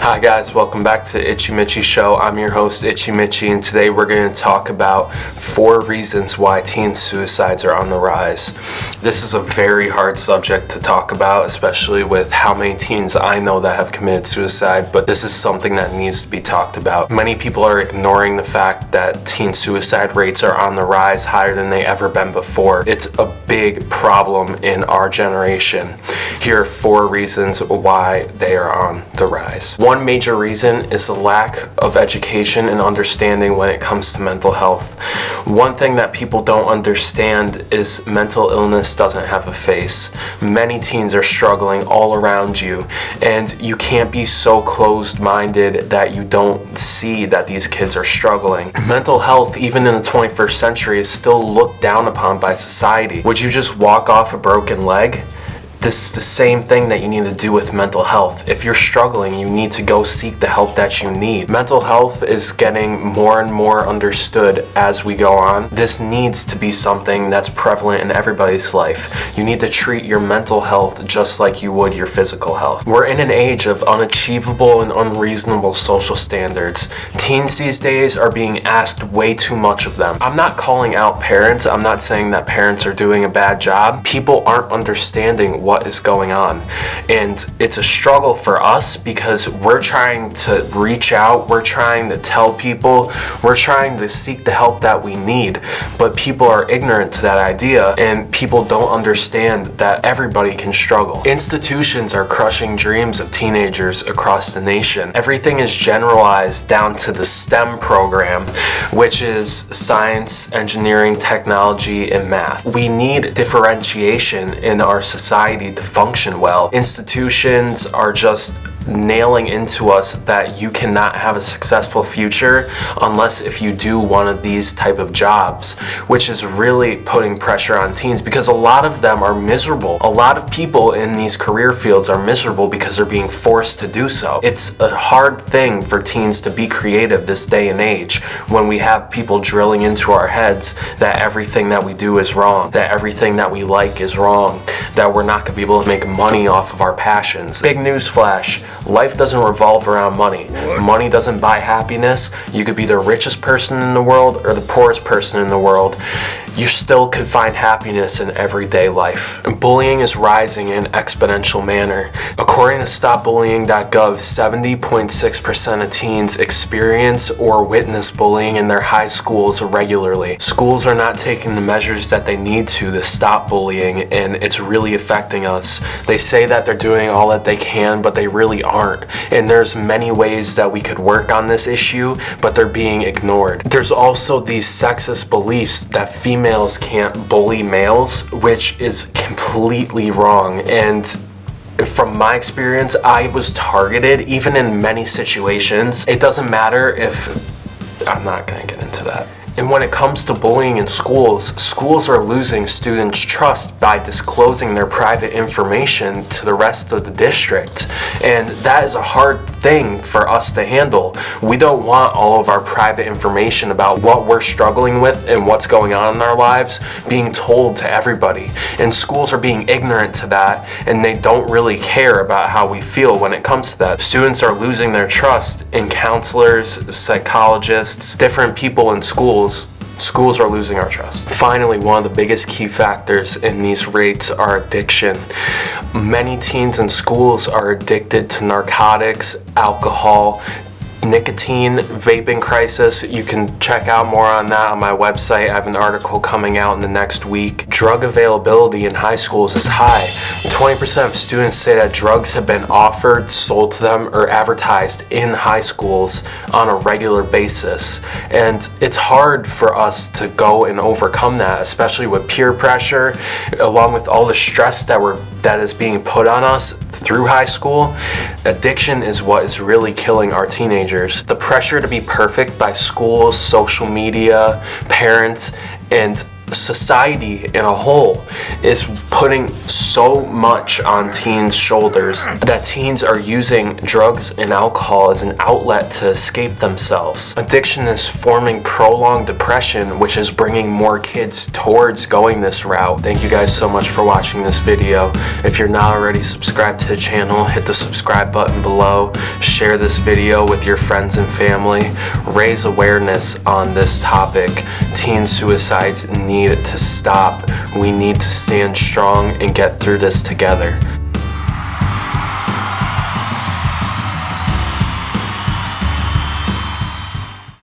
Hi guys, welcome back to Itchy Mitchy Show. I'm your host Itchy Mitchy, and today we're going to talk about 4 reasons why teen suicides are on the rise. This is a very hard subject to talk about, especially with how many teens I know that have committed suicide, but this is something that needs to be talked about. Many people are ignoring the fact that teen suicide rates are on the rise, higher than they ever been before. It's a big problem in our generation. Here are 4 reasons why they are on the rise. One major reason is the lack of education and understanding when it comes to mental health. One thing that people don't understand is mental illness doesn't have a face. Many teens are struggling all around you, and you can't be so closed-minded that you don't see that these kids are struggling. Mental health, even in the 21st century, is still looked down upon by society. Would you just walk off a broken leg? This is the same thing that you need to do with mental health. If you're struggling, you need to go seek the help that you need. Mental health is getting more and more understood as we go on. This needs to be something that's prevalent in everybody's life. You need to treat your mental health just like you would your physical health. We're in an age of unachievable and unreasonable social standards. Teens these days are being asked way too much of them. I'm not calling out parents. I'm not saying that parents are doing a bad job. People aren't understanding what is going on, and it's a struggle for us because we're trying to reach out, we're trying to tell people, we're trying to seek the help that we need, but people are ignorant to that idea, and people don't understand that everybody can struggle. Institutions are crushing dreams of teenagers across the nation. Everything is generalized down to the STEM program, which is science, engineering, technology, and math. We need differentiation in our society to function well. Institutions are just nailing into us that you cannot have a successful future unless if you do one of these type of jobs, which is really putting pressure on teens because a lot of them are miserable. A lot of people in these career fields are miserable because they're being forced to do so. It's a hard thing for teens to be creative this day and age when we have people drilling into our heads that everything that we do is wrong, that everything that we like is wrong, that we're not going to be able to make money off of our passions. Big news flash. Life doesn't revolve around money. Money doesn't buy happiness. You could be the richest person in the world or the poorest person in the world. You still could find happiness in everyday life. Bullying is rising in an exponential manner. According to StopBullying.gov, 70.6% of teens experience or witness bullying in their high schools regularly. Schools are not taking the measures that they need to stop bullying, and it's really affecting us. They say that they're doing all that they can, but they really aren't. And there's many ways that we could work on this issue, but they're being ignored. There's also these sexist beliefs that females can't bully males, which is completely wrong. And from my experience, I was targeted even in many situations. It doesn't matter if... I'm not going to get into that. And when it comes to bullying in schools, schools are losing students' trust by disclosing their private information to the rest of the district. And that is a hard thing for us to handle. We don't want all of our private information about what we're struggling with and what's going on in our lives being told to everybody. And schools are being ignorant to that, and they don't really care about how we feel when it comes to that. Students are losing their trust in counselors, psychologists, different people in schools. Schools are losing our trust. Finally, one of the biggest key factors in these rates are addiction. Many teens in schools are addicted to narcotics, alcohol, nicotine, vaping crisis. You can check out more on that on my website. I have an article coming out in the next week. Drug availability in high schools is high. 20% of students say that drugs have been offered, sold to them, or advertised in high schools on a regular basis. And it's hard for us to go and overcome that, especially with peer pressure, along with all the stress that is being put on us through high school. Addiction is what is really killing our teenagers. The pressure to be perfect by schools, social media, parents, and society in a whole is putting so much on teens' shoulders that teens are using drugs and alcohol as an outlet to escape themselves. Addiction is forming prolonged depression, which is bringing more kids towards going this route. Thank you guys so much for watching this video. If you're not already subscribed to the channel, hit the subscribe button below, share this video with your friends and family, raise awareness on this topic. Teen suicides need to stop. We need to stand strong and get through this together.